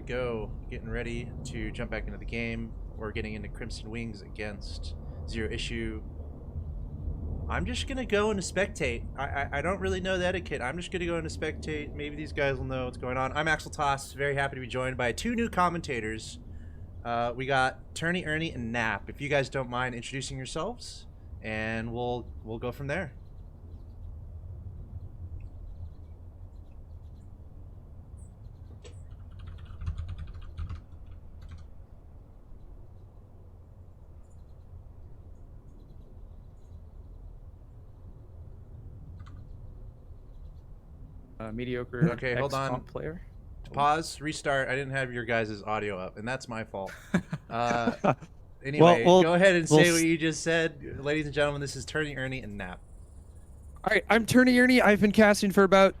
go. Getting ready to jump back into the game. We're getting into Crimson Wings against Zero Issue. I'm just going to go into spectate. I don't really know the etiquette. I'm just going to go into spectate. Maybe these guys will know what's going on. I'm Axel Toss. Very happy to be joined by two new commentators. We got Turney, Ernie, and Nap. If you guys don't mind introducing yourselves, and we'll go from there. Mediocre. Okay, hold on. Player. Pause, restart. I didn't have your guys' audio up, and that's my fault. Anyway, Well, go ahead and say what you just said. Ladies and gentlemen, this is Turney, Ernie, and Nap. All right, I'm Turney Ernie. I've been casting for about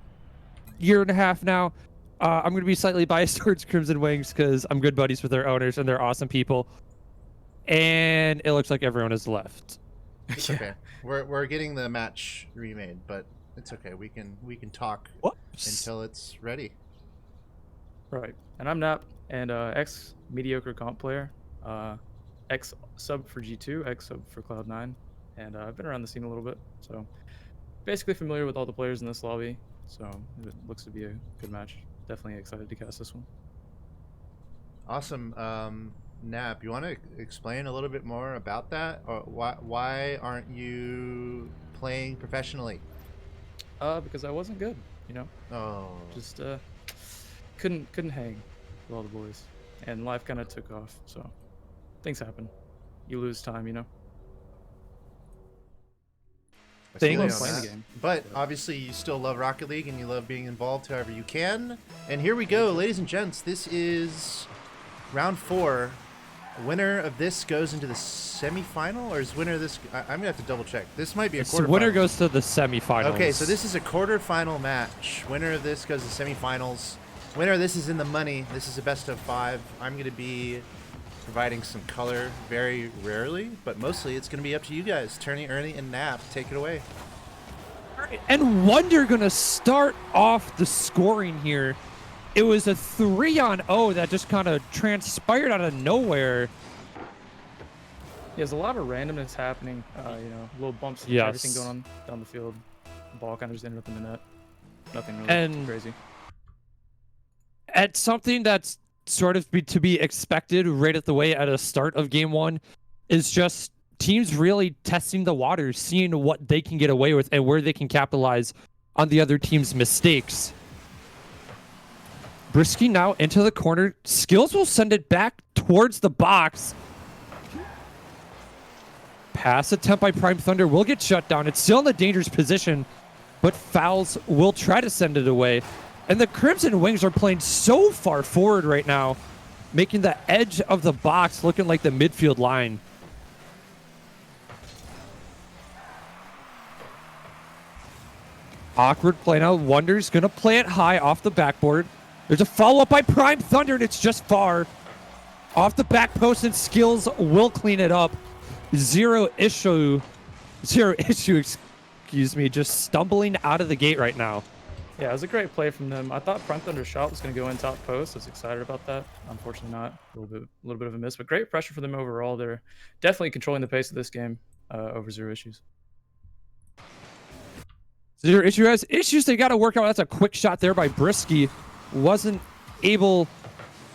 a year and a half now. I'm going to be slightly biased towards Crimson Wings because I'm good buddies with their owners, and they're awesome people. And it looks like everyone has left. It's okay. We're getting the match remade, but it's okay. We can talk until it's ready. Right. And I'm Nap, and ex mediocre comp player, ex sub for G2, ex sub for Cloud9, and I've been around the scene a little bit, so basically familiar with all the players in this lobby. So it looks to be a good match. Definitely excited to cast this one. Awesome. Nap, you want to explain a little bit more about that? Or why aren't you playing professionally? Because I wasn't good, you know. Oh. Just couldn't hang with all the boys, and life kind of took off. So things happen. You lose time, you know. Things. Playing the game. But obviously you still love Rocket League and you love being involved however you can. And here we go, ladies and gents. This is round 4. Winner of this goes into the semifinal, or is winner of this? I'm gonna have to double check. This might be a quarterfinal. Winner goes to the semifinals. Okay, so this is a quarterfinal match. Winner of this goes to semifinals. Winner of this is in the money. This is a best of 5. I'm gonna be providing some color very rarely, but mostly it's gonna be up to you guys. Turney, Ernie, and Nap. Take it away. And Wonder going to start off the scoring here. It was a 3-on-0 that just kind of transpired out of nowhere. Yeah, there's a lot of randomness happening. You know, little bumps, Yes. everything going on down the field. The ball kind of just ended up in the net. Nothing really crazy. At something that's sort of to be expected right at the start of game 1 is just teams really testing the waters, seeing what they can get away with and where they can capitalize on the other team's mistakes. Brisky now into the corner. Skills will send it back towards the box. Pass attempt by Prime Thunder will get shut down. It's still in the dangerous position, but Fouls will try to send it away. And the Crimson Wings are playing so far forward right now, making the edge of the box looking like the midfield line. Awkward play now. Wonder's going to play it high off the backboard. There's a follow-up by Prime Thunder, and it's just far. Off the back post, and Skills will clean it up. Zero issue, excuse me, just stumbling out of the gate right now. Yeah, it was a great play from them. I thought Prime Thunder's shot was going to go in top post. I was excited about that. Unfortunately not. A little bit of a miss, but great pressure for them overall. They're definitely controlling the pace of this game over Zero Issues. Zero Issue has issues they got to work out. That's a quick shot there by Brisky. Wasn't able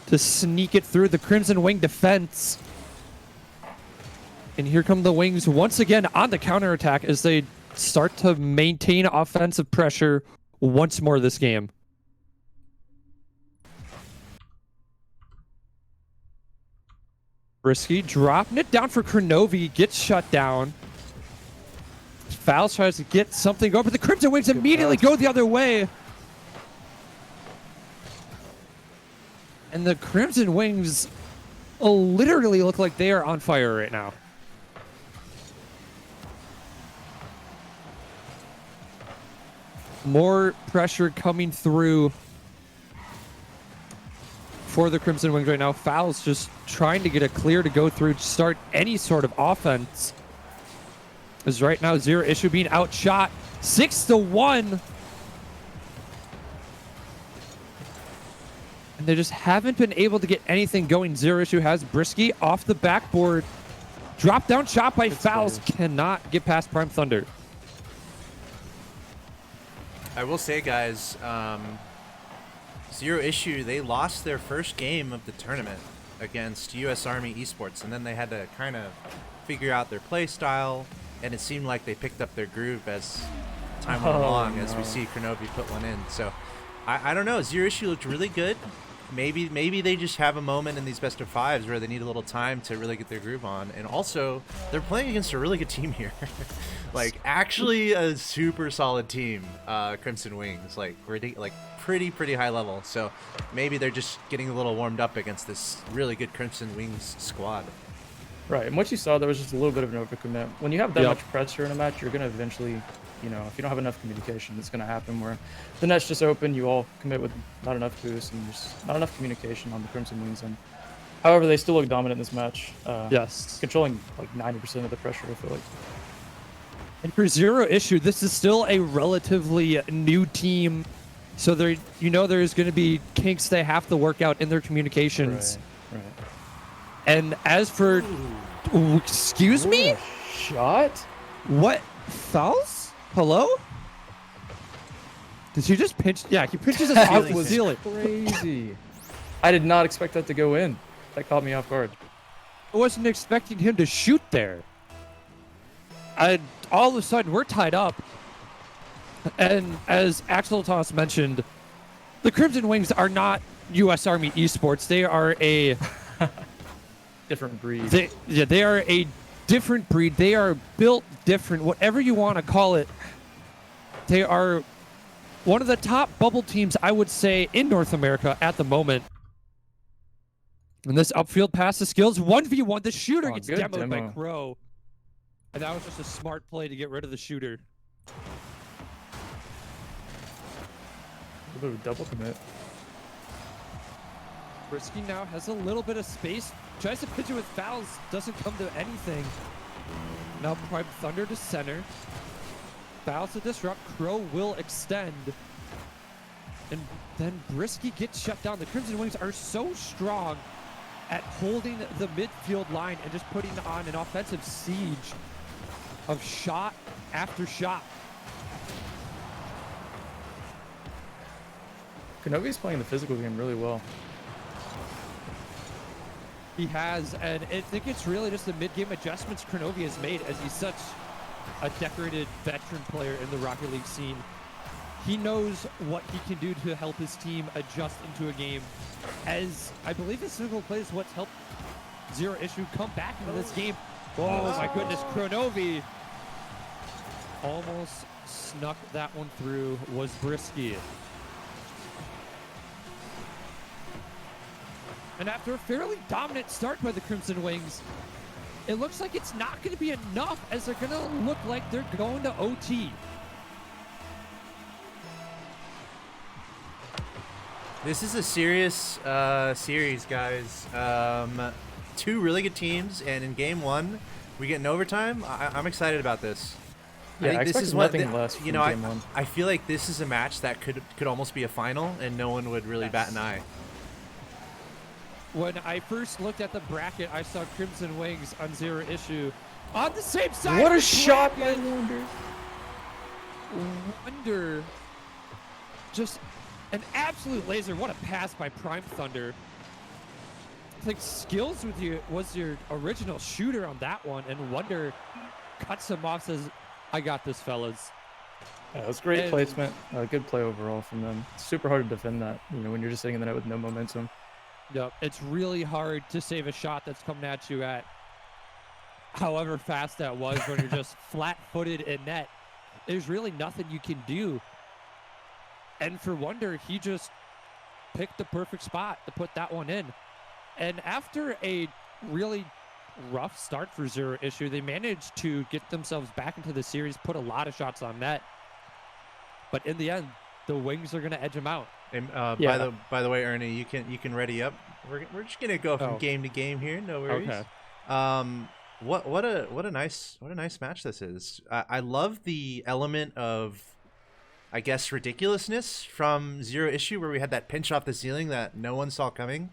to sneak it through the Crimson Wing defense. And here come the Wings once again on the counterattack as they start to maintain offensive pressure once more this game. Brisky dropping it down for Kronovi, gets shut down. Fouls tries to get something over. The Crimson Wings immediately go the other way. And the Crimson Wings literally look like they are on fire right now. More pressure coming through for the Crimson Wings right now. Fouls just trying to get a clear to go through to start any sort of offense. As right now, Zero Issue being outshot 6-1. And they just haven't been able to get anything going. Zero Issue has Brisky off the backboard. Drop down shot by Fouls. Cannot get past Prime Thunder. I will say, guys, Zero Issue, they lost their first game of the tournament against U.S. Army Esports, and then they had to kind of figure out their play style, and it seemed like they picked up their groove as time went along, as we see Kronovi put one in. So I don't know. Zero Issue looked really good. Maybe they just have a moment in these best of fives where they need a little time to really get their groove on. And also, they're playing against a really good team here. Like, actually a super solid team, Crimson Wings. Like, pretty high level. So maybe they're just getting a little warmed up against this really good Crimson Wings squad. Right, and what you saw, there was just a little bit of an overcommit. When you have that much pressure in a match, you're going to eventually, you know, if you don't have enough communication, it's going to happen where the net's just open, you all commit with not enough boost, and there's not enough communication on the Crimson Wings end. However, they still look dominant in this match. Yes. Controlling like 90% of the pressure, I feel like. And for Zero Issue, this is still a relatively new team. So there, you know, there's going to be kinks they have to work out in their communications. Right. And as for, excuse me? Shot? What? Fouls? Hello? Did he just pinch? Yeah, he pinches his out to seal it. Crazy. I did not expect that to go in. That caught me off guard. I wasn't expecting him to shoot there. And all of a sudden, we're tied up. And as Axel Toss mentioned, the Crimson Wings are not U.S. Army Esports. They are a different breed. They are a different breed. They are built different, whatever you want to call it. They are one of the top bubble teams, I would say, in North America at the moment. And this upfield pass to skills, 1v1. The shooter gets demoed by Crow. And that was just a smart play to get rid of the shooter. A little bit of double commit. Brisky now has a little bit of space. Tries to pitch it with Fouls. Doesn't come to anything. Now Prime Thunder to center. Fouls to disrupt. Crow will extend. And then Brisky gets shut down. The Crimson Wings are so strong at holding the midfield line and just putting on an offensive siege of shot after shot. Kronovi's playing the physical game really well. He has, and I think it's really just the mid-game adjustments Kronovi has made, as he's such a decorated veteran player in the Rocket League scene. He knows what he can do to help his team adjust into a game, as I believe his physical play is what's helped Zero Issue come back into this game. Oh my goodness, Kronovi almost snuck that one through, was Brisky. And after a fairly dominant start by the Crimson Wings, it looks like it's not going to be enough, as they're going to look like they're going to OT. This is a serious series, guys. Two really good teams, and in game one, we get in overtime. I'm excited about this. Yeah, I think this is nothing less from you know. game one. I feel like this is a match that could almost be a final, and no one would really bat an eye. When I first looked at the bracket, I saw Crimson Wings on Zero Issue on the same side. What a shot by Wonder! Wonder, just an absolute laser. What a pass by Prime Thunder. I think Skills was your original shooter on that one, and Wonder cuts him off, says, "I got this, fellas." Yeah, it was great placement. Good play overall from them. It's super hard to defend that, you know, when you're just sitting in the net with no momentum. Yep, it's really hard to save a shot that's coming at you at however fast that was when you're just flat-footed in net. There's really nothing you can do. And for Wonder, he just picked the perfect spot to put that one in. And after a really rough start for Zero Issue, they managed to get themselves back into the series, put a lot of shots on net. But in the end, the Wings are going to edge them out. And by the way, Ernie, you can ready up. We're just gonna go from game to game here. No worries. Okay. What a nice match this is. I love the element of I guess, ridiculousness from Zero Issue, where we had that pinch off the ceiling that no one saw coming.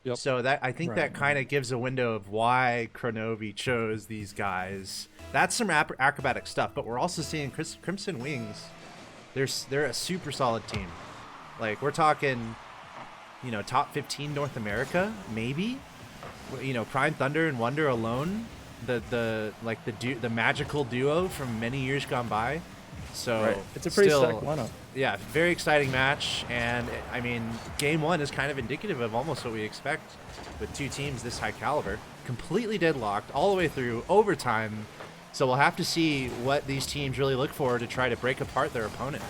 Yep. So that I think Right. that kind of gives a window of why Kronovi chose these guys. That's some acrobatic stuff, but we're also seeing Crimson Wings. They're a super solid team. Like, we're talking, you know, top 15 North America, maybe. You know, Prime Thunder and Wonder alone, the magical duo from many years gone by. So Right. It's a pretty still, stacked lineup. yeah, very exciting match, and I mean, game one is kind of indicative of almost what we expect with two teams this high caliber, completely deadlocked all the way through overtime. So we'll have to see what these teams really look for to try to break apart their opponent.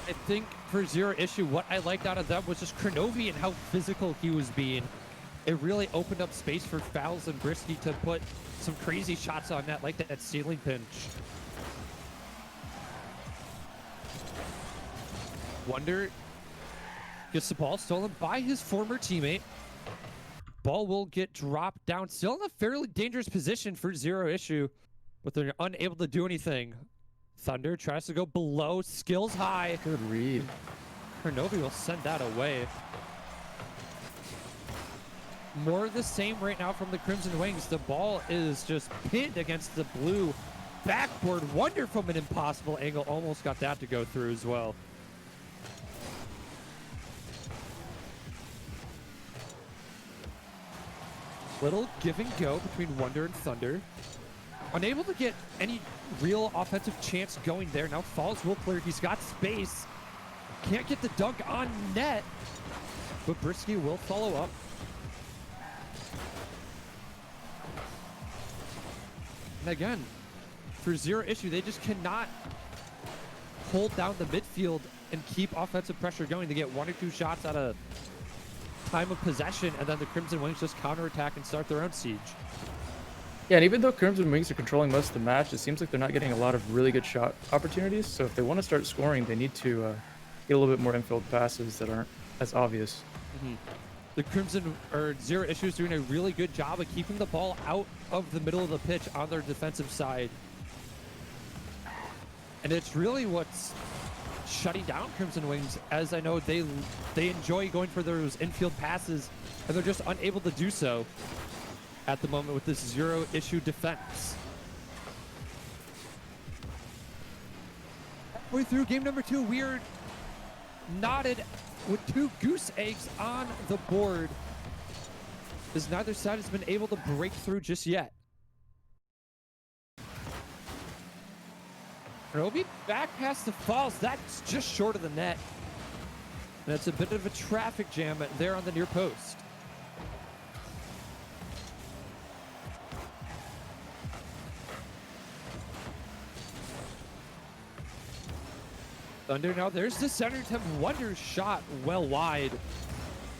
I think for Zero Issue, what I liked out of that was just Kronovi and how physical he was being. It really opened up space for Fouls and Brisky to put some crazy shots on net, like that ceiling pinch. Wonder gets the ball stolen by his former teammate. Ball will get dropped down, still in a fairly dangerous position for Zero Issue, but they're unable to do anything. Thunder tries to go below, skills high. Good read. Kronovi will send that away. More of the same right now from the Crimson Wings. The ball is just pinned against the blue backboard. Wonder from an impossible angle almost got that to go through as well. Little give and go between Wonder and Thunder. Unable to get any real offensive chance going there. Now Falls will clear. He's got space. Can't get the dunk on net. But Brisky will follow up. And again, for Zero Issue, they just cannot hold down the midfield and keep offensive pressure going. They get one or two shots at a time of possession, and then the Crimson Wings just counterattack and start their own siege. Yeah, and even though Crimson Wings are controlling most of the match, it seems like they're not getting a lot of really good shot opportunities. So if they want to start scoring, they need to get a little bit more infield passes that aren't as obvious. The Crimson, or Zero Issue, is doing a really good job of keeping the ball out of the middle of the pitch on their defensive side. And it's really what's shutting down Crimson Wings, as I know they enjoy going for those infield passes, and they're just unable to do so at the moment with this Zero Issue defense. Halfway through game number 2, we are knotted with 2 goose eggs on the board, as neither side has been able to break through just yet. Kronovi back past the Falls. That's just short of the net. And it's a bit of a traffic jam there on the near post. Thunder, now there's the center attempt. Wonder shot well wide,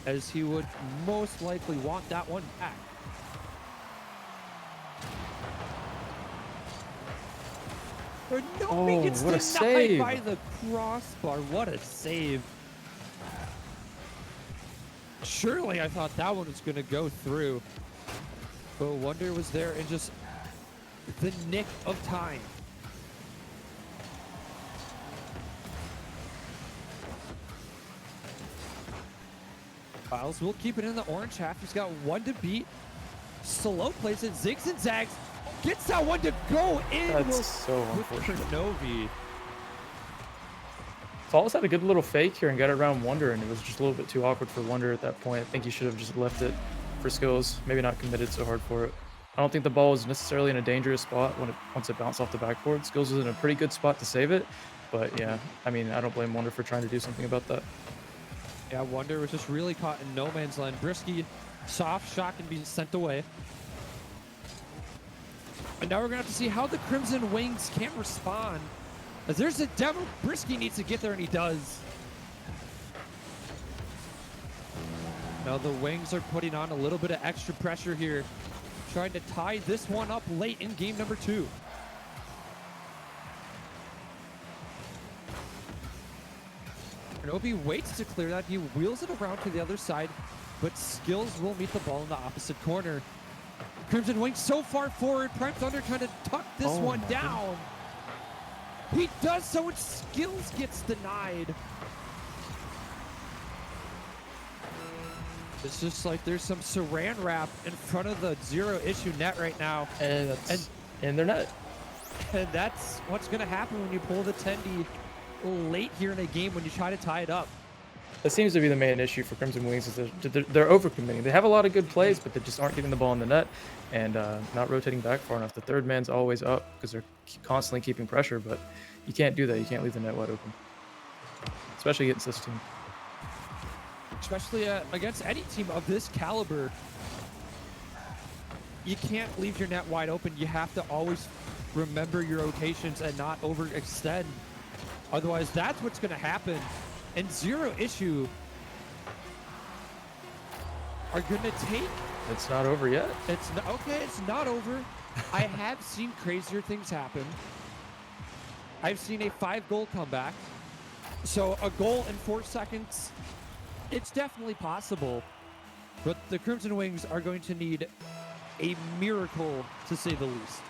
as he would most likely want that one back. Kronovi gets what a denied save. by the crossbar. What a save. Surely I thought that one was going to go through. But Wonder was there in just the nick of time. Files will keep it in the orange half. He's got one to beat. Slow plays it, zigs and zags. Gets that one to go in. That's so with unfortunate. Kronovi. Falls had a good little fake here and got around Wonder, and it was just a little bit too awkward for Wonder at that point. I think he should have just left it for Skills, maybe not committed so hard for it. I don't think the ball was necessarily in a dangerous spot once it bounced off the backboard. Skills was in a pretty good spot to save it, but yeah, I mean, I don't blame Wonder for trying to do something about that. Yeah, Wonder was just really caught in no man's land. Brisky, soft shot can be sent away. And now we're going to have to see how the Crimson Wings can respond. As there's a demo, Brisky needs to get there, and he does. Now the Wings are putting on a little bit of extra pressure here, trying to tie this one up late in game number 2. Kronovi waits to clear that. He wheels it around to the other side, but Skills will meet the ball in the opposite corner. Crimson Wings so far forward. Prime Thunder trying to tuck this one down. He does so, and Skills gets denied. It's just like there's some saran wrap in front of the Zero Issue net right now. And that's in their net. And that's what's going to happen when you pull the 10D late here in a game when you try to tie it up. That seems to be the main issue for Crimson Wings is they're overcommitting. They have a lot of good plays, but they just aren't getting the ball in the net and not rotating back far enough. The third man's always up because they're constantly keeping pressure, but you can't do that. You can't leave the net wide open, especially against this team. Especially against any team of this caliber. You can't leave your net wide open. You have to always remember your rotations and not overextend. Otherwise, that's what's going to happen. And Zero Issue are going to take... It's not over yet. It's not, okay, it's not over. I have seen crazier things happen. I've seen a 5-goal comeback. So a goal in 4 seconds, it's definitely possible. But the Crimson Wings are going to need a miracle, to say the least.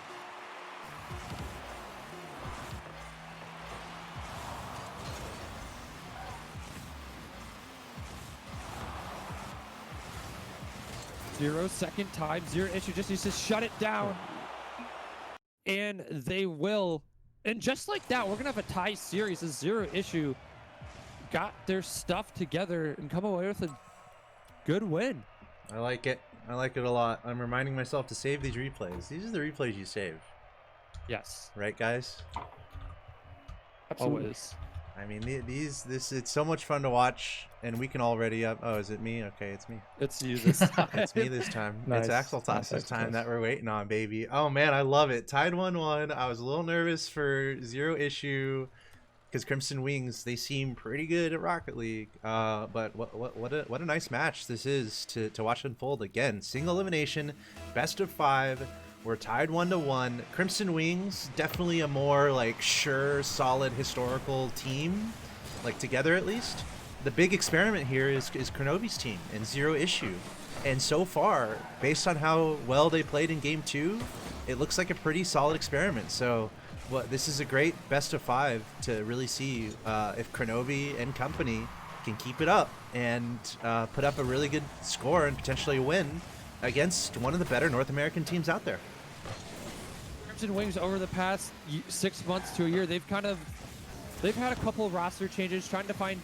Second time, Zero Issue just needs to shut it down. And they will. And just like that, we're going to have a tie series as Zero Issue got their stuff together and come away with a good win. I like it. I like it a lot. I'm reminding myself to save these replays. These are the replays you save. Yes. Right, guys? Absolutely. Always. I mean, it's so much fun to watch, and we can already oh, is it me? Okay, it's me. It's you this time. It's me this time. Nice. It's Axel Toss's Nice, time nice. that we're waiting on, baby. Oh man, I love it. Tied 1-1. I was a little nervous for Zero Issue because Crimson Wings, they seem pretty good at Rocket League. But what a nice match this is to watch unfold again. Single elimination, best of 5. We're tied 1-1. Crimson Wings, definitely a more like sure, solid historical team, like together at least. The big experiment here is Kronovi's team and Zero Issue. And so far, based on how well they played in game 2, it looks like a pretty solid experiment. So this is a great best of 5 to really see if Kronovi and company can keep it up and put up a really good score and potentially a win against one of the better North American teams out there. Crimson Wings over the past 6 months to a year, they've had a couple of roster changes trying to find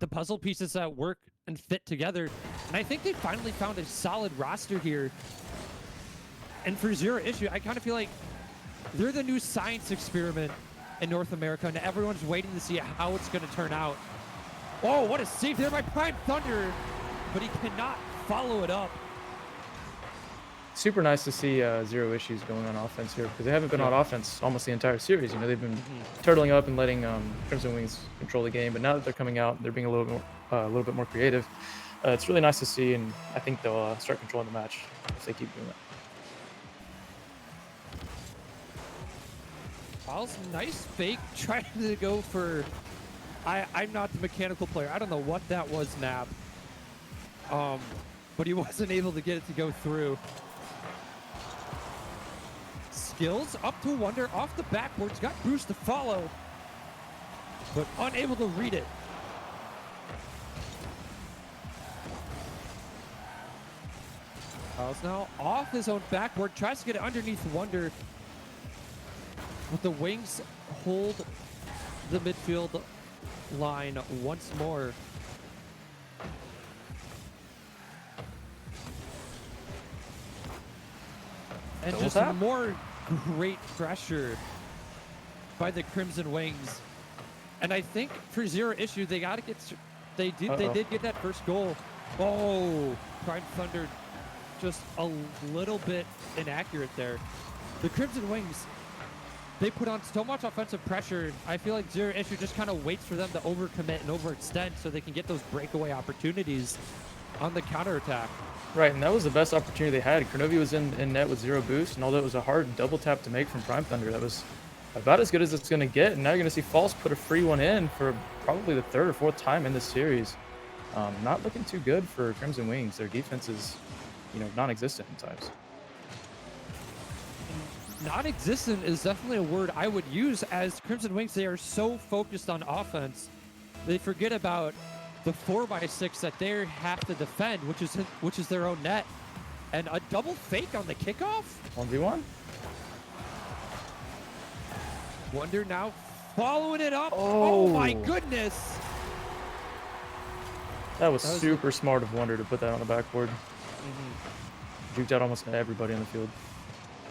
the puzzle pieces that work and fit together. And I think they finally found a solid roster here. And for Zero Issue, I kind of feel like they're the new science experiment in North America, and everyone's waiting to see how it's going to turn out. Oh, what a save there by Prime Thunder, but he cannot follow it up. Super nice to see Zero Issues going on offense here because they haven't been on offense almost the entire series. You know, they've been turtling up and letting Crimson Wings control the game, but now that they're coming out, they're being a little bit more creative. It's really nice to see, and I think they'll start controlling the match if they keep doing that. Miles, nice fake, trying to go for... I'm not the mechanical player. I don't know what that was, Nap. But he wasn't able to get it to go through. Skills up to Wonder off the backboards. Got Bruce to follow, but unable to read it. Miles now off his own backboard. Tries to get it underneath Wonder. But the Wings hold the midfield line once more. And Double just tap. more great pressure by the Crimson Wings. And I think for Zero Issue, they got to get... They did get that first goal. Oh, Prime Thunder just a little bit inaccurate there. The Crimson Wings, they put on so much offensive pressure. I feel like Zero Issue just kind of waits for them to overcommit and overextend so they can get those breakaway opportunities on the counterattack. Right, and that was the best opportunity they had. Kronovi was in net with 0 boost, and although it was a hard double tap to make from Prime Thunder, that was about as good as it's going to get. And now you're going to see False put a free one in for probably the 3rd or 4th time in this series. Not looking too good for Crimson Wings. Their defense is, non-existent at times. non-existent is definitely a word I would use, as Crimson Wings, they are so focused on offense, they forget about the 4x6 that they have to defend, which is their own net. And a double fake on the kickoff? 1v1? Wonder now following it up. Oh, Oh my goodness. That was super smart of Wonder to put that on the backboard. Juked out almost everybody on the field.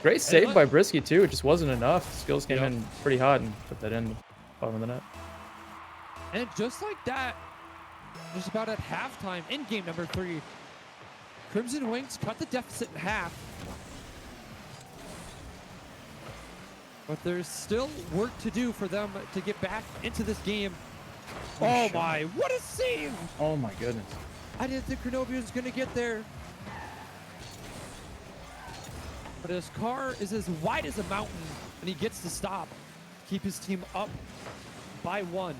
Great save by Brisky too. It just wasn't enough. Skills came in pretty hot and put that in the bottom of the net. And just like that, just about at halftime in game number 3, Crimson Wings cut the deficit in half. But there's still work to do for them to get back into this game. Oh my, what a save! Oh my goodness. I didn't think Kronovi was going to get there. But his car is as wide as a mountain, and he gets to stop. Keep his team up by 1.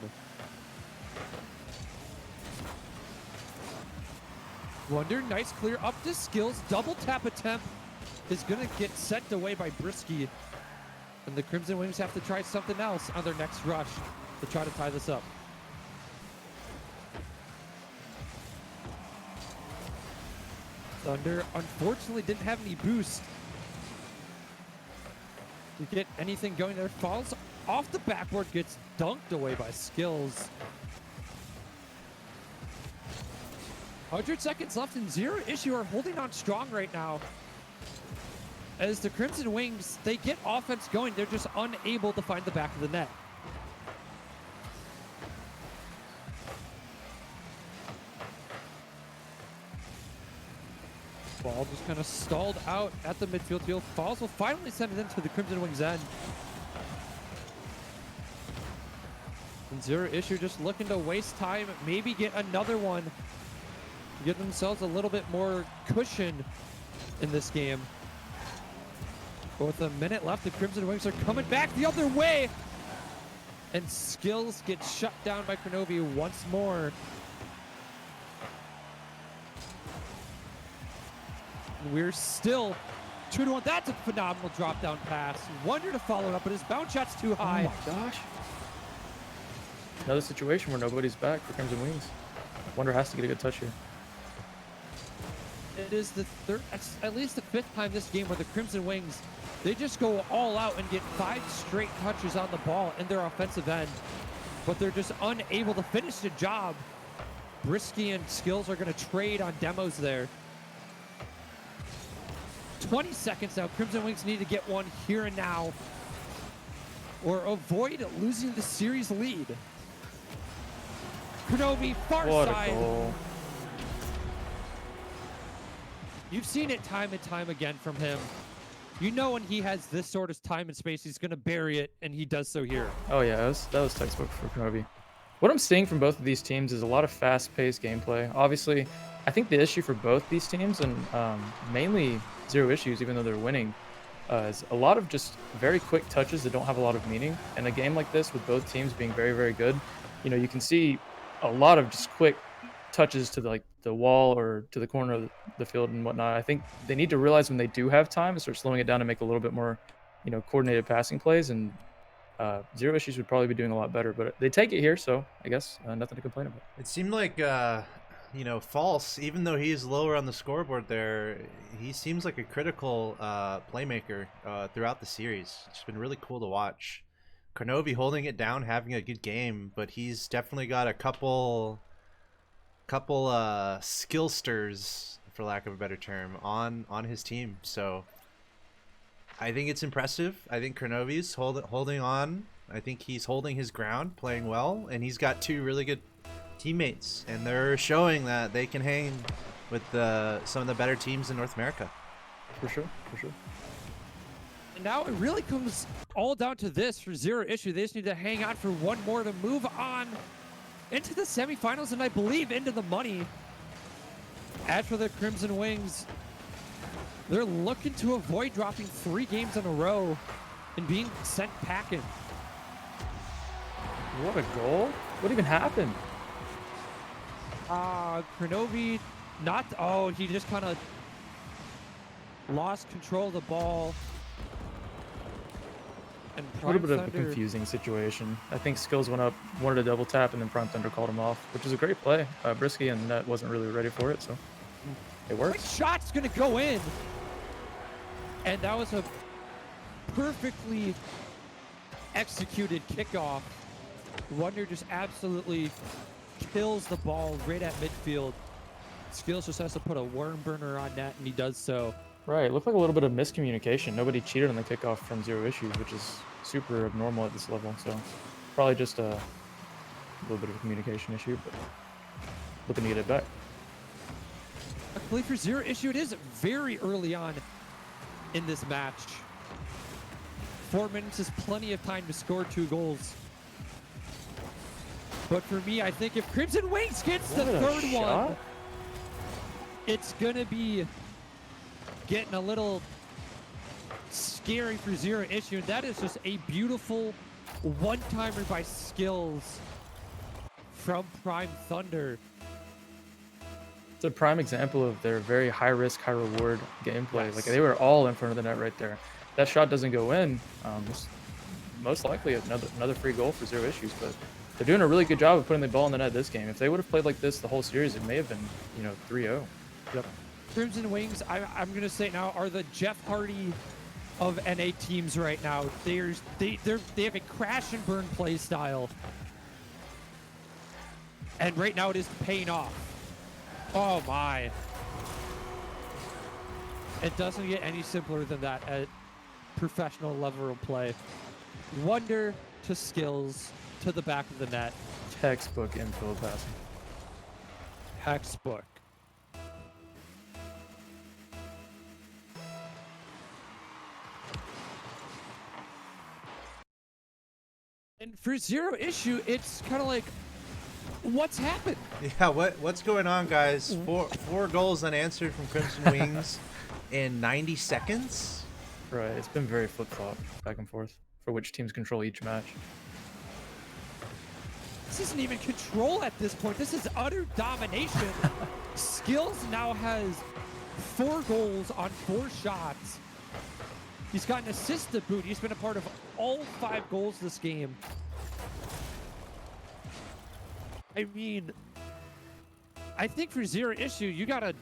Wonder, nice clear up to Skills. Double tap attempt is going to get sent away by Brisky. And the Crimson Wings have to try something else on their next rush to try to tie this up. Thunder unfortunately didn't have any boost to get anything going there. Falls off the backboard, gets dunked away by Skills. 100 seconds left and Zero Issue are holding on strong right now. As the Crimson Wings, they get offense going, they're just unable to find the back of the net. Ball just kind of stalled out at the midfield field. Falls will finally send it into the Crimson Wings end. And Zero Issue just looking to waste time, maybe get another one to give themselves a little bit more cushion in this game. But with a minute left, the Crimson Wings are coming back the other way. And Skills gets shut down by Kronovi once more. And we're still 2-1. That's a phenomenal drop down pass. Wonder to follow it up, but his bounce shot's too high. Oh my gosh. Another situation where nobody's back for Crimson Wings. Wonder has to get a good touch here. It is the third, at least the 5th time this game where the Crimson Wings, they just go all out and get 5 straight touches on the ball in their offensive end, but they're just unable to finish the job. Brisky and Skills are going to trade on demos there. 20 seconds now. Crimson Wings need to get one here and now, or avoid losing the series lead. Kronovi, far What side. a goal. You've seen it time and time again from him. You know when he has this sort of time and space, he's going to bury it, and he does so here. Oh yeah, that was textbook for Kronovi. What I'm seeing from both of these teams is a lot of fast-paced gameplay. Obviously, I think the issue for both these teams, and mainly Zero Issues, even though they're winning, is a lot of just very quick touches that don't have a lot of meaning. And a game like this, with both teams being very, very good, you know, you can see a lot of just quick touches to the wall or to the corner of the field and whatnot. I think they need to realize when they do have time to start slowing it down and make a little bit more, you know, coordinated passing plays. And Zero Issues would probably be doing a lot better, but they take it here, so I guess nothing to complain about. It seemed like, you know, False, even though he's lower on the scoreboard there, he seems like a critical playmaker throughout the series. It's been really cool to watch. Kronovi holding it down, having a good game, but he's definitely got a couple skillsters, for lack of a better term, on his team. So I think it's impressive. I think Kronovi's holding on. I think he's holding his ground, playing well, and he's got 2 really good teammates, and they're showing that they can hang with some of the better teams in North America. For sure, for sure. And now it really comes all down to this for Zero Issue. They just need to hang on for one more to move on into the semifinals, and I believe into the money. As for the Crimson Wings, they're looking to avoid dropping 3 games in a row and being sent packing. What a goal. What even happened? Kronovi he just kind of lost control of the ball. And A little Prime bit of a Thunder, confusing situation. I think Skills went up, wanted a double tap, and then Prime Thunder called him off, which is a great play. Brisky and Net wasn't really ready for it, so it quick works. shot's gonna go in, and that was a perfectly executed kickoff. Wonder just absolutely kills the ball right at midfield. Skills just has to put a worm burner on Net, and he does so. Right, it looked like a little bit of miscommunication. Nobody cheated on the kickoff from Zero Issues, which is super abnormal at this level. So probably just a little bit of a communication issue, but looking to get it back. I believe for Zero Issue, it is very early on in this match. 4 minutes is plenty of time to score 2 goals. But for me, I think if Crimson Wings gets the What a third shot. one, it's going to be getting a little scary for Zero Issue. And that is just a beautiful one-timer by Skills from Prime Thunder. It's a prime example of their very high risk, high reward gameplay. Yes. Like they were all in front of the net right there. That shot doesn't go in. It's most likely another free goal for Zero Issues, but they're doing a really good job of putting the ball in the net this game. If they would have played like this the whole series, it may have been, 3-0. Yep. Crimson Wings, I'm going to say now, are the Jeff Hardy of NA teams right now. They have a crash and burn play style. And right now it is paying off. Oh my. It doesn't get any simpler than that at professional level of play. Wonder to Skills to the back of the net. Textbook infield passing. Textbook. And for Zero Issue, it's kind of like, what's happened? Yeah, what's going on, guys? Four goals unanswered from Crimson Wings in 90 seconds. Right, it's been very flip-flop, back and forth, for which teams control each match. This isn't even control at this point. This is utter domination. Skills now has 4 goals on 4 shots. He's got an assist to boot. He's been a part of all 5 goals this game. I mean, I think for Zero Issue, you got to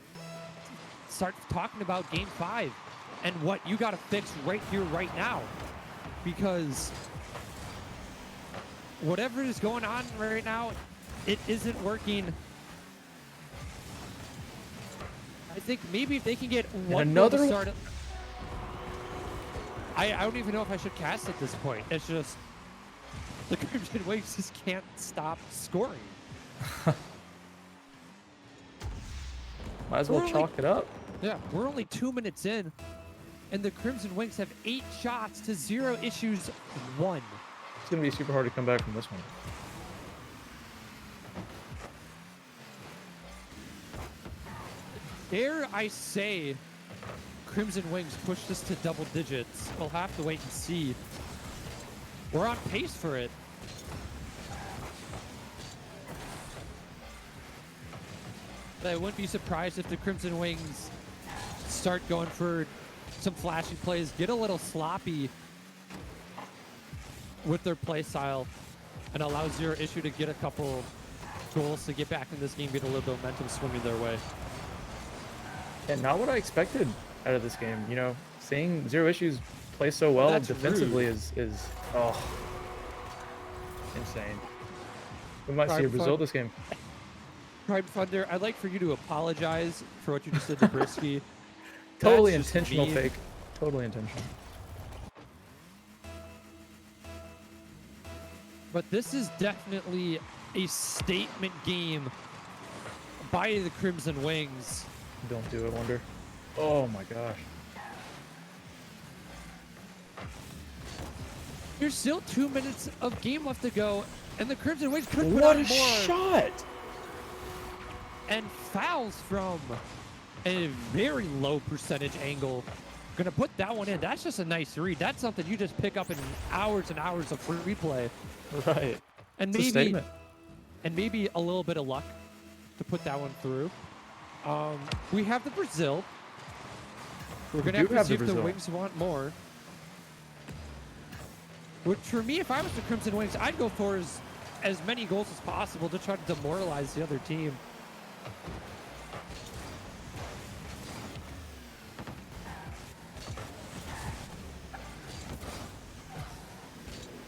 start talking about Game 5 and what you got to fix right here, right now. Because whatever is going on right now, it isn't working. I think maybe if they can get one goal to start... I don't even know if I should cast at this point. It's just the Crimson Wings just can't stop scoring. Might as well chalk it up. Yeah, we're only 2 minutes in, and the Crimson Wings have 8 shots to Zero Issues 1. It's going to be super hard to come back from this one. Dare I say Crimson Wings push this to double digits? We'll have to wait and see. We're on pace for it. But I wouldn't be surprised if the Crimson Wings start going for some flashy plays, get a little sloppy with their play style, and allow Zero Issue to get a couple goals to get back in this game, get a little bit of momentum swinging their way. And not what I expected out of this game. Seeing Zero Issues play so well defensively is insane. We might see a result this game. Prime Thunder, I'd like for you to apologize for what you just did to Brisky. Totally intentional fake. Totally intentional. But this is definitely a statement game by the Crimson Wings. Don't do it, Wonder. Oh my gosh. There's still 2 minutes of game left to go, and the Crimson Wings could put What on a more. shot! And fouls from a very low percentage angle. Gonna put that one in. That's just a nice read. That's something you just pick up in hours and hours of free play. Right. And It's a statement. maybe a little bit of luck to put that one through. We have the Brazil. We're gonna have to see if the Wings want more. Which for me, if I was the Crimson Wings, I'd go for as many goals as possible to try to demoralize the other team.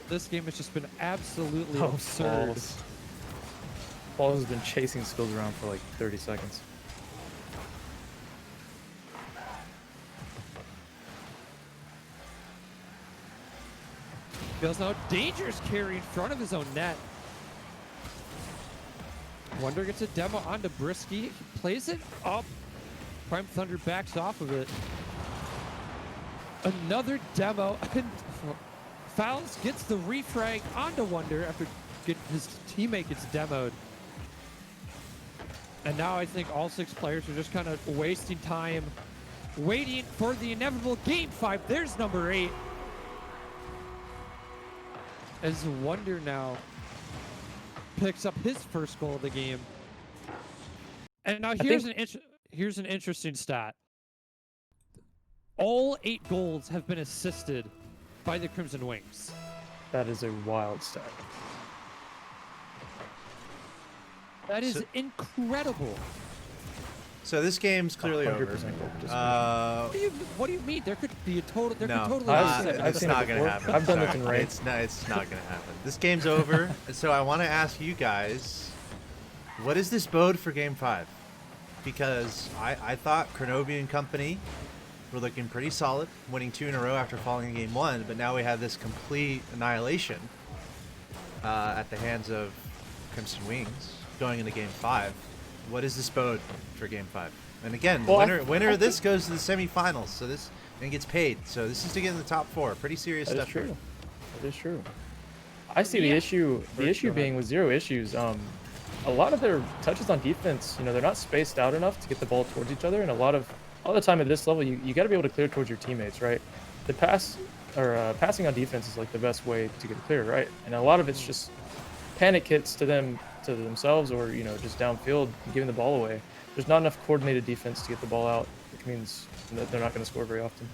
This game has just been absolutely absurd. Balls has been chasing skills around for like 30 seconds. Feels now dangerous carry in front of his own net. Wonder gets a demo onto Brisky. He plays it up. Prime Thunder backs off of it. Another demo. And Fouls gets the refrag onto Wonder after his teammate gets demoed. And now I think all 6 players are just kind of wasting time, waiting for the inevitable Game 5. There's number 8. As Wonder now picks up his first goal of the game. And now here's an interesting stat. All 8 goals have been assisted by the Crimson Wings. That is a wild stat. That is incredible. So this game's clearly over. What do you mean? There could be a total. There could totally. It's not gonna happen. I've done this in rain. It's not gonna happen. This game's over. So I want to ask you guys, what does this bode for Game 5? Because I thought Kronovi and company were looking pretty solid, winning 2 in a row after falling in Game 1, but now we have this complete annihilation at the hands of Crimson Wings going into Game 5. What does this bode for Game 5? And again, winner of this goes to the semifinals, so this and gets paid. So this is to get in the top 4. Pretty serious stuff. That is true. That is true. I see the issue. The issue being with zero issues. A lot of their touches on defense, they're not spaced out enough to get the ball towards each other, and all the time at this level, you got to be able to clear towards your teammates, right? The passing on defense is like the best way to get clear, right? And a lot of it's just panic hits to themselves, or just downfield, giving the ball away. There's not enough coordinated defense to get the ball out, which means that they're not going to score very often.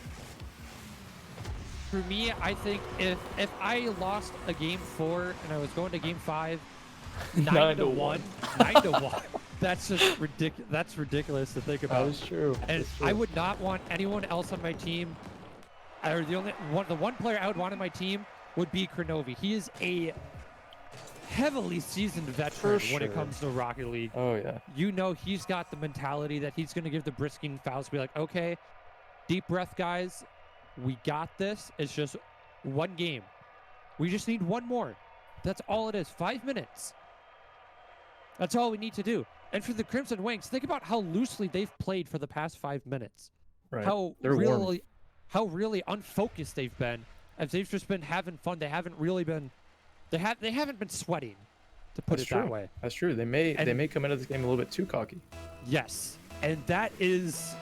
For me, I think if I lost a Game 4 and I was going to Game 5, 9-1, 9-1. That's just ridiculous. That's ridiculous to think about. That is true. And I would not want anyone else on my team. Or the one player I would want on my team would be Kronovi. He is a heavily seasoned veteran when it comes to Rocket League. Oh yeah. He's got the mentality that he's going to give the brisking fouls. Be like, okay, deep breath, guys. We got this. It's just one game. We just need one more. That's all it is. 5 minutes. That's all we need to do. And for the Crimson Wings, think about how loosely they've played for the past 5 minutes. Right. How really unfocused they've been, as they've just been having fun. They haven't really been. They haven't been sweating, to put it that way. That's true. They may come into this game a little bit too cocky. Yes, and that is.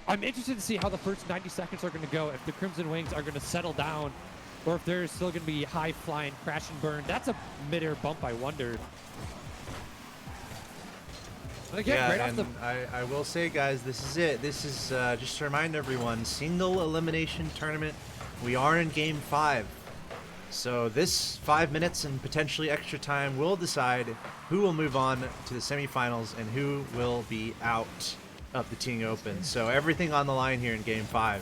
I'm interested to see how the first 90 seconds are going to go. If the Crimson Wings are going to settle down, or if they're still going to be high flying, crash and burn. That's a mid-air bump, I wonder. Again, I will say, guys, this is it. This is just to remind everyone, single elimination tournament. We are in Game 5. So this 5 minutes and potentially extra time will decide who will move on to the semifinals and who will be out of the Ting Open. So everything on the line here in Game 5.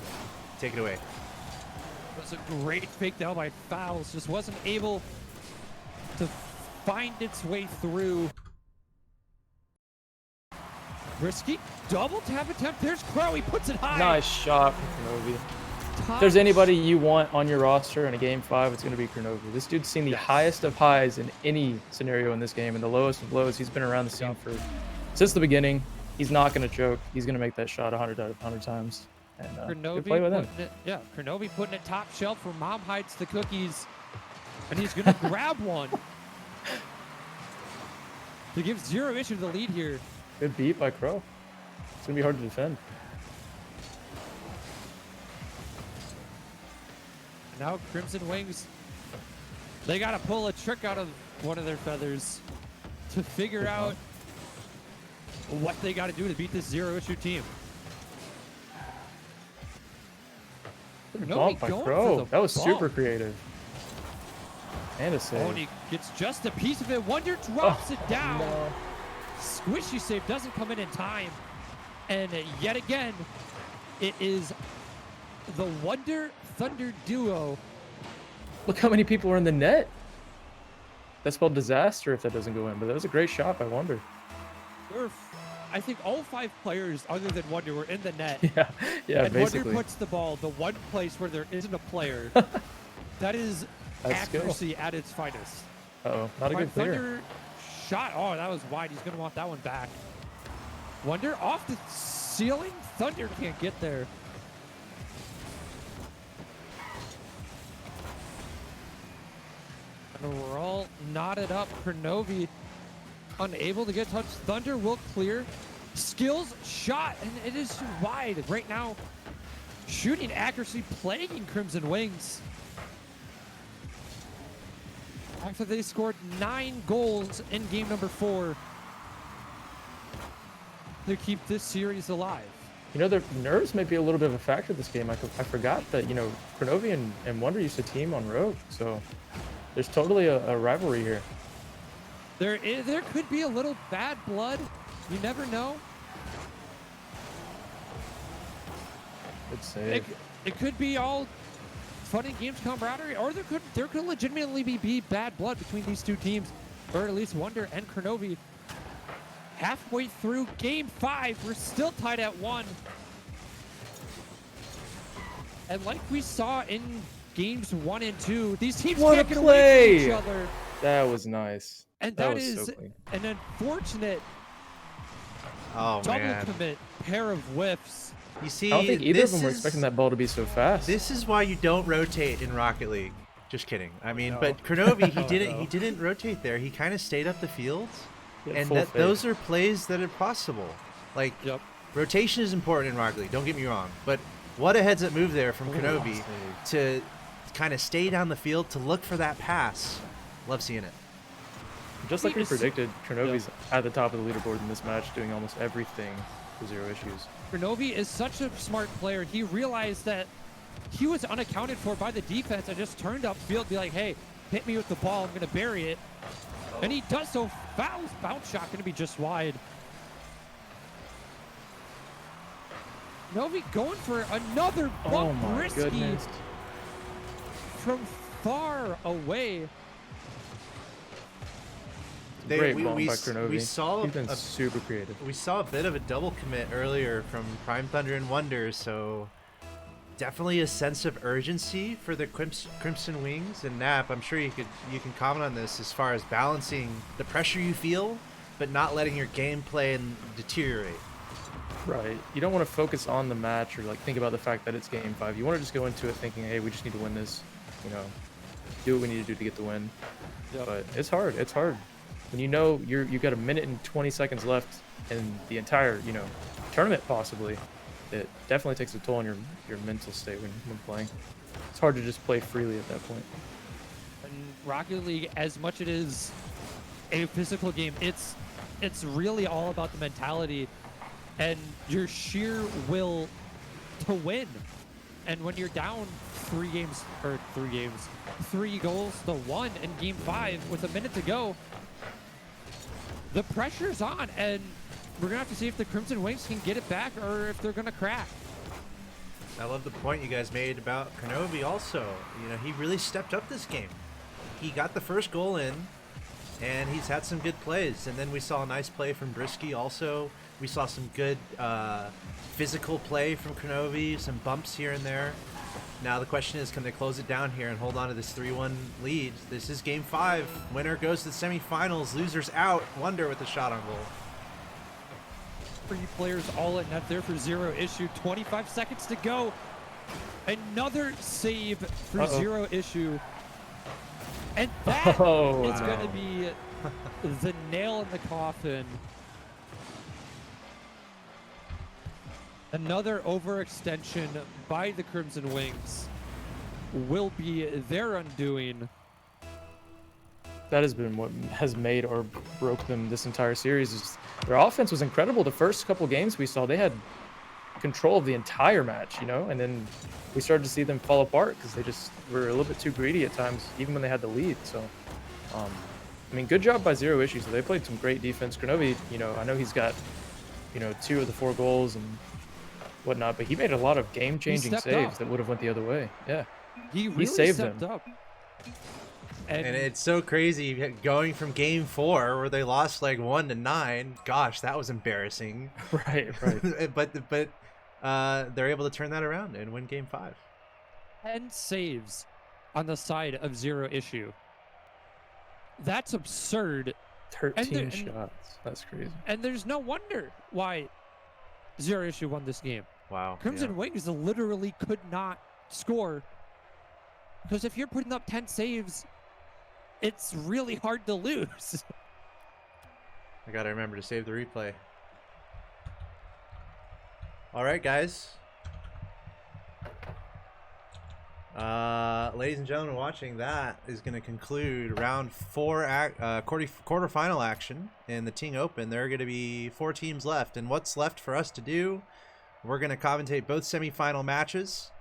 Take it away. It was a great fake down by Fouls. Just wasn't able to find its way through. Risky double tap attempt. There's Crow. He puts it high. Nice shot from Kronovi. If there's anybody you want on your roster in a Game 5, it's going to be Kronovi. This dude's seen the highest of highs in any scenario in this game and the lowest of lows. He's been around the scene since the beginning. He's not going to choke. He's going to make that shot 100 out of 100 times. And good play with him. Kronovi putting it top shelf where Mom hides the cookies. And he's going to grab one. To give zero issue to the lead here. Good beat by Crow. It's going to be hard to defend. Now Crimson Wings, they got to pull a trick out of one of their feathers to figure out what they got to do to beat this zero-issue team. Bump by Crow. That was super creative. And a Oh, save. and he gets just a piece of it. Wonder drops it down. No. Squishy save doesn't come in time. And yet again, it is the Wonder Thunder duo. Look how many people are in the net. That's spelled disaster if that doesn't go in. But that was a great shot by Wonder. I think all 5 players other than Wonder were in the net. Yeah, And basically. Wonder puts the ball the one place where there isn't a player. That is That's skill. accuracy at its finest. Uh-oh, not a Prime good clear. Thunder shot. Oh, that was wide. He's going to want that one back. Wonder off the ceiling. Thunder can't get there. And we're all knotted up. Kronovi unable to get touched. Thunder will clear. Skills shot, and it is wide right now. Shooting accuracy plaguing Crimson Wings. After they scored 9 goals in game number 4 to keep this series alive. You know, their nerves might be a little bit of a factor this game. I forgot that, you know, Kronovi and Wonder used to team on Rogue, so there's totally a rivalry here. There could be a little bad blood. You never know. Good save. It could be all fun and games camaraderie, or there could legitimately be bad blood between these two teams, or at least Wonder and Kronovi. Halfway through game 5, we're still tied at 1. And like we saw in games 1 and 2, these teams What can't a get away from each play! other. That was nice. And That that was is so clean. an unfortunate Oh double man. commit pair of whiffs. You see, I don't think either of this them were is- expecting that ball to be so fast. This is why you don't rotate in Rocket League. Just kidding. I mean, no. but Kronovi, Oh, he no. didn't rotate there. He kind of stayed up the field, He had and full faith. those are plays that are possible. Like Yep. rotation is important in Rocket League. Don't get me wrong, but what a heads up move there from Kronovi to kind of stay down the field to look for that pass. Love seeing it. Just like we It's- predicted, Kronovi's at the top of the leaderboard in this match, doing almost everything with 0 issues. Kronovi is such a smart player. He realized that he was unaccounted for by the defense and just turned upfield, be like, hey, hit me with the ball, I'm going to bury it. And he does so. Fouls, bounce shot going to be just wide. Kronovi going for another Oh bump my risky goodness. from far away. Great we, ball we, by s- Kronovi. we saw He's been a, super creative. we saw a bit of a double commit earlier from Prime Thunder and Wonder, so definitely a sense of urgency for the Crimson Wings. And Nap, I'm sure you can comment on this as far as balancing the pressure you feel, but not letting your gameplay deteriorate. Right. You don't want to focus on the match or like think about the fact that it's game 5. You want to just go into it thinking, hey, we just need to win this. You know, do what we need to do to get the win. Yep. But it's hard. It's hard when you know you've got a minute and 20 seconds left in the entire tournament possibly. It definitely takes a toll on your mental state when playing. It's hard to just play freely at that point. And Rocket League, as much it is a physical game, it's really all about the mentality and your sheer will to win. And when you're down 3 goals to 1 in game 5 with a minute to go, the pressure's on, and we're gonna have to see if the Crimson Wings can get it back or if they're gonna crack. I love the point you guys made about Kronovi also. He really stepped up this game. He got the first goal in, and he's had some good plays. And then we saw a nice play from Brisky also. We saw some good physical play from Kronovi, some bumps here and there. Now the question is, can they close it down here and hold on to this 3-1 lead? This is game 5. Winner goes to the semifinals. Losers out. Wonder with a shot on goal. 3 players all at net there for 0 issue. 25 seconds to go. Another save for Uh-oh. 0 issue. And that is Oh, going wow. to be the nail in the coffin. Another overextension by the Crimson Wings will be their undoing. That has been what has made or broke them this entire series. Their offense was incredible. The first couple games we saw, they had control of the entire match, you know, and then we started to see them fall apart because they just were a little bit too greedy at times, even when they had the lead. So, I mean, good job by Zero Issue. So they played some great defense. Kronovi, you know, I know he's got, you know, 2 of the 4 goals and whatnot, but he made a lot of game-changing saves that would have went the other way. Yeah, He really saved stepped them. up. And it's so crazy going from game 4 where they lost like 1-9. Gosh, that was embarrassing. Right. but they're able to turn that around and win game 5. 10 saves on the side of Zero Issue. That's absurd. 13 shots. That's crazy. And there's no wonder why Zero Issue won this game. Wow. Crimson Wings literally could not score. Because if you're putting up 10 saves, it's really hard to lose. I gotta remember to save the replay. All right, guys. Ladies and gentlemen watching, that is going to conclude round 4 quarterfinal action in the Ting Open. There are going to be 4 teams left, and what's left for us to do, we're going to commentate both semifinal matches.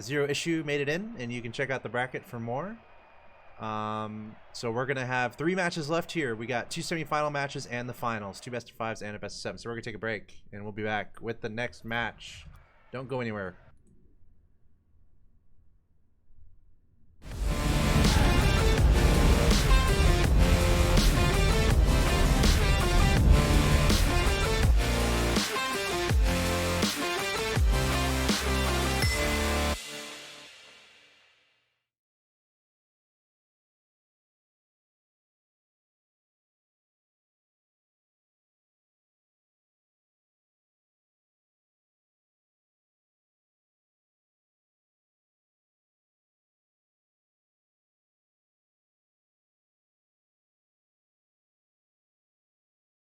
Zero Issue made it in, and you can check out the bracket for more. So we're going to have 3 matches left here. We got 2 semifinal matches and the finals, 2 best of 5s and a best of 7. So we're going to take a break, and we'll be back with the next match. Don't go anywhere.